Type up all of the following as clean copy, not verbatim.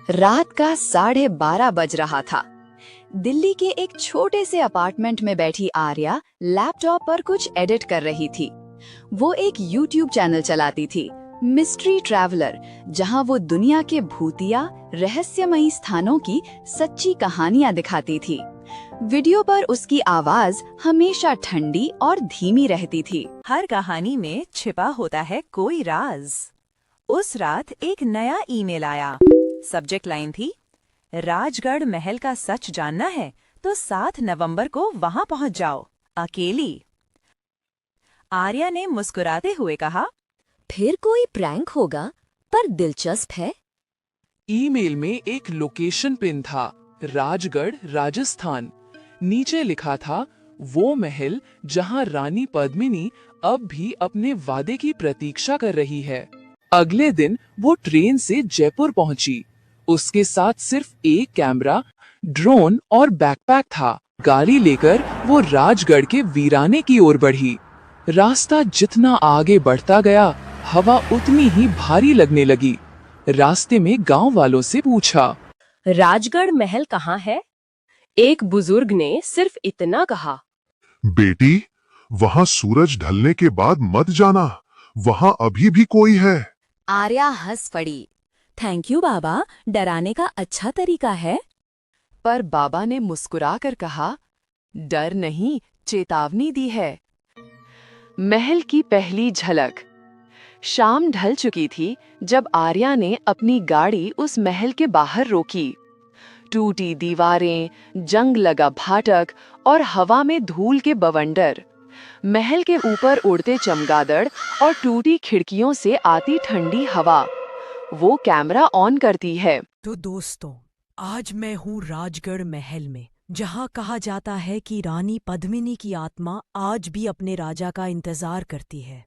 रात का 12:30 बज रहा था। दिल्ली के एक छोटे से अपार्टमेंट में बैठी आर्या लैपटॉप पर कुछ एडिट कर रही थी। वो एक यूट्यूब चैनल चलाती थी, मिस्ट्री ट्रैवलर, जहां वो दुनिया के भूतिया रहस्यमयी स्थानों की सच्ची कहानियां दिखाती थी। वीडियो पर उसकी आवाज हमेशा ठंडी और धीमी रहती थी। हर कहानी में छिपा होता है कोई राज। उस रात एक नया ईमेल आया। सब्जेक्ट लाइन थी, राजगढ़ महल का सच जानना है तो 7 नवंबर को वहां पहुंच जाओ, अकेली। आर्या ने मुस्कुराते हुए कहा, फिर कोई प्रैंक होगा, पर दिलचस्प है। ईमेल में एक लोकेशन पिन था, राजगढ़, राजस्थान। नीचे लिखा था, वो महल जहां रानी पद्मिनी अब भी अपने वादे की प्रतीक्षा कर रही है। अगले दिन वो ट्रेन से जयपुर पहुंची। उसके साथ सिर्फ एक कैमरा, ड्रोन और बैकपैक था। गाड़ी लेकर वो राजगढ़ के वीराने की ओर बढ़ी। रास्ता जितना आगे बढ़ता गया, हवा उतनी ही भारी लगने लगी। रास्ते में गांव वालों से पूछा, राजगढ़ महल कहाँ है? एक बुजुर्ग ने सिर्फ इतना कहा, बेटी, वहाँ सूरज ढलने के बाद मत जाना, वहाँ अभी भी कोई है। आर्या हंस पड़ी। थैंक यू बाबा, डराने का अच्छा तरीका है। पर बाबा ने मुस्कुराकर कहा, डर नहीं, चेतावनी दी है। महल की पहली झलक। शाम ढल चुकी थी जब आर्या ने अपनी गाड़ी उस महल के बाहर रोकी। टूटी दीवारें, जंग लगा फाटक और हवा में धूल के बवंडर। महल के ऊपर उड़ते चमगादड़ और टूटी खिड़कियों से आती ठंडी हवा। वो कैमरा ऑन करती है। तो दोस्तों, आज मैं हूँ राजगढ़ महल में, जहाँ कहा जाता है कि रानी पद्मिनी की आत्मा आज भी अपने राजा का इंतजार करती है।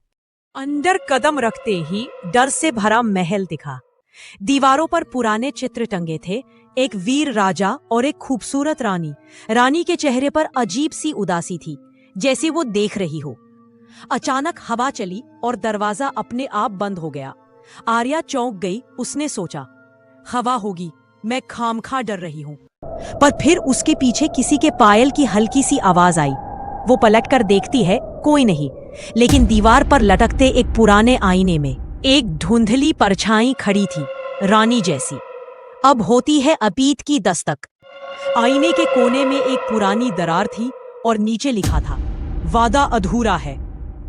अंदर कदम रखते ही डर से भरा महल दिखा। दीवारों पर पुराने चित्र टंगे थे, एक वीर राजा और एक खूबसूरत रानी। रानी के चेहरे पर अजीब सी उदासी थी, जैसे वो देख रही हो। अचानक हवा चली और दरवाजा अपने आप बंद हो गया। आर्या चौंक गई। उसने सोचा, हवा होगी, मैं खामखा डर रही हूँ। पर फिर उसके पीछे किसी के पायल की हल्की सी आवाज आई। वो पलटकर देखती है, कोई नहीं, लेकिन दीवार पर लटकते एक पुराने आईने में एक धुंधली परछाई खड़ी थी, रानी जैसी। अब होती है अतीत की दस्तक। आईने के कोने में एक पुरानी दरार थी और नीचे लिखा था, वादा अधूरा है।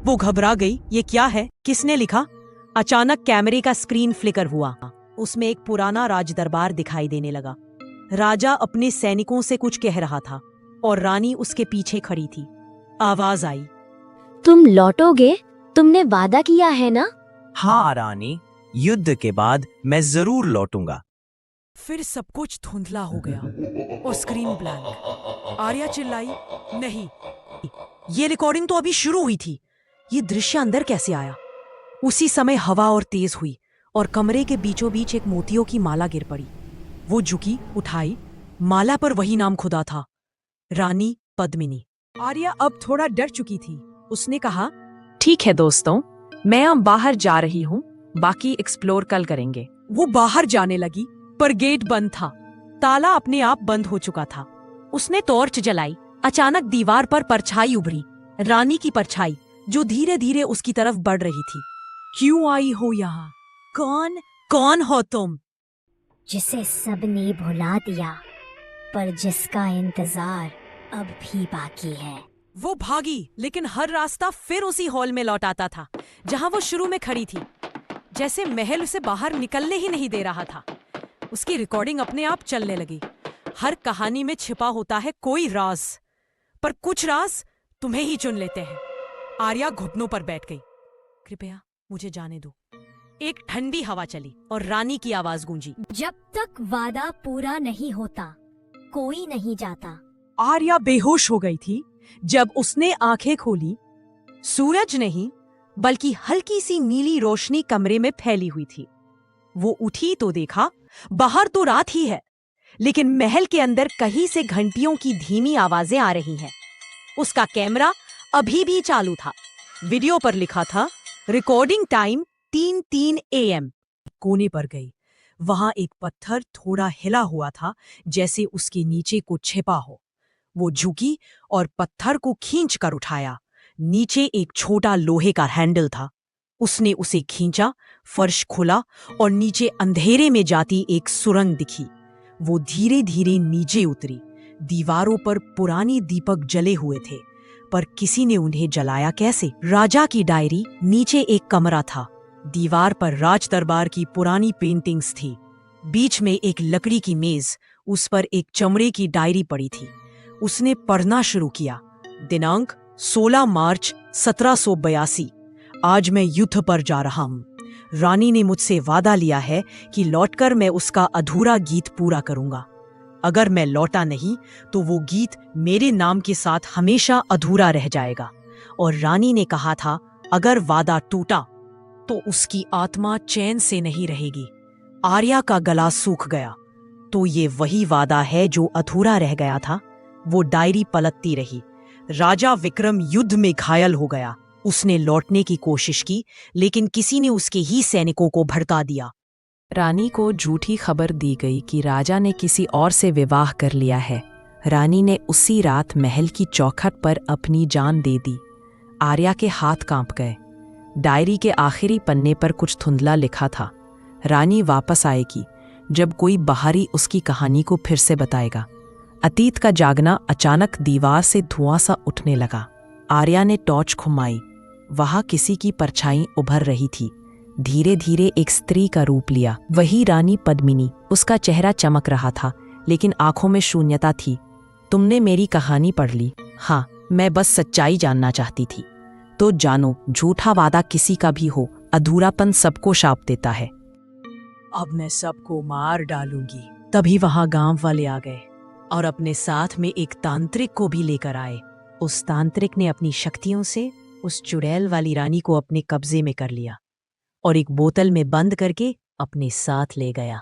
वो घबरा गई, ये क्या है, किसने लिखा? अचानक कैमरे का स्क्रीन फ्लिकर हुआ। उसमें एक पुराना राजदरबार दिखाई देने लगा। राजा अपने सैनिकों से कुछ कह रहा था और रानी उसके पीछे खड़ी थी। आवाज आई, तुम लौटोगे? तुमने वादा किया है ना? हाँ रानी, युद्ध के बाद मैं जरूर लौटूंगा। फिर सब कुछ धुंधला हो गया और स्क्रीन ब्लैंक। आर्या चिल्लाई, नहीं, ये रिकॉर्डिंग तो अभी शुरू हुई थी। ये दृश्य अंदर कैसे आया? उसी समय हवा और तेज हुई और कमरे के बीचों बीच एक मोतियों की माला गिर पड़ी। वो झुकी, उठाई, माला पर वही नाम खुदा था, रानी पद्मिनी। आर्या अब थोड़ा डर चुकी थी। उसने कहा, ठीक है दोस्तों, मैं अब बाहर जा रही हूँ, बाकी एक्सप्लोर कल करेंगे। वो बाहर जाने लगी, पर गेट बंद था। ताला अपने आप बंद हो चुका था। उसने टॉर्च जलाई। अचानक दीवार पर परछाई उभरी, रानी की परछाई, जो धीरे धीरे उसकी तरफ बढ़ रही थी। क्यों आई हो यहाँ? कौन हो तुम? जिसे सबने भुला दिया, पर जिसका इंतजार अब भी बाकी है। वो भागी, लेकिन हर रास्ता फिर उसी हॉल में लौट आता था, जहां वो शुरू में खड़ी थी। जैसे महल उसे बाहर निकलने ही नहीं दे रहा था। उसकी रिकॉर्डिंग अपने आप चलने लगी। हर कहानी में छिपा होता है कोई राज, पर कुछ राज तुम्हें ही चुन लेते हैं। आर्या घुटनों पर बैठ गई। कृपया मुझे जाने दो। एक ठंडी हवा चली और रानी की आवाज गूंजी, जब तक वादा पूरा नहीं होता, कोई नहीं जाता। आर्या बेहोश हो गई थी जब उसने आंखें खोली। सूरज नहीं, बल्कि हल्की सी नीली रोशनी कमरे में फैली हुई थी। वो उठी तो देखा, बाहर तो रात ही है, लेकिन महल के अंदर कहीं से घंटियों की धीमी आवाजें आ रही हैं। उसका कैमरा अभी भी चालू था। वीडियो पर लिखा था, रिकॉर्डिंग टाइम 3:03 AM। कोने पर गई। वहां एक पत्थर थोड़ा हिला हुआ था, जैसे उसके नीचे कुछ छिपा हो। वो झुकी और पत्थर को खींच कर उठाया। नीचे एक छोटा लोहे का हैंडल था। उसने उसे खींचा, फर्श खुला और नीचे अंधेरे में जाती एक सुरंग दिखी। वो धीरे धीरे नीचे उतरी। दीवारों पर पुरानी दीपक जले हुए थे, पर किसी ने उन्हें जलाया कैसे? राजा की डायरी। नीचे एक कमरा था। दीवार पर राज दरबार की पुरानी पेंटिंग्स थी। बीच में एक लकड़ी की मेज, उस पर एक चमड़े की डायरी पड़ी थी। उसने पढ़ना शुरू किया। दिनांक 16 मार्च 1782। आज मैं युद्ध पर जा रहा हूँ। रानी ने मुझसे वादा लिया है कि लौटकर मैं उसका अधूरा गीत पूरा करूंगा। अगर मैं लौटा नहीं तो वो गीत मेरे नाम के साथ हमेशा अधूरा रह जाएगा। और रानी ने कहा था, अगर वादा टूटा तो उसकी आत्मा चैन से नहीं रहेगी। आर्या का गला सूख गया। तो ये वही वादा है जो अधूरा रह गया था। वो डायरी पलटती रही। राजा विक्रम युद्ध में घायल हो गया। उसने लौटने की कोशिश की, लेकिन किसी ने उसके ही सैनिकों को भड़का दिया। रानी को झूठी खबर दी गई कि राजा ने किसी और से विवाह कर लिया है। रानी ने उसी रात महल की चौखट पर अपनी जान दे दी। आर्या के हाथ कांप गए। डायरी के आखिरी पन्ने पर कुछ धुंधला लिखा था, रानी वापस आएगी जब कोई बाहरी उसकी कहानी को फिर से बताएगा। अतीत का जागना अचानक दीवार से धुआं सा उठने लगा। आर्या ने टॉर्च घुमाई। वहां किसी की परछाई उभर रही थी। धीरे धीरे एक स्त्री का रूप लिया। वही रानी पद्मिनी। उसका चेहरा चमक रहा था, लेकिन आंखों में शून्यता थी। तुमने मेरी कहानी पढ़ ली? हाँ, मैं बस सच्चाई जानना चाहती थी। तो जानो, झूठा वादा किसी का भी हो, अधूरापन सबको शाप देता है। अब मैं सबको मार डालूंगी। तभी वहां गांव वाले आ गए और अपने साथ में एक तांत्रिक को भी लेकर आए। उस तांत्रिक ने अपनी शक्तियों से उस चुड़ैल वाली रानी को अपने कब्जे में कर लिया और एक बोतल में बंद करके अपने साथ ले गया।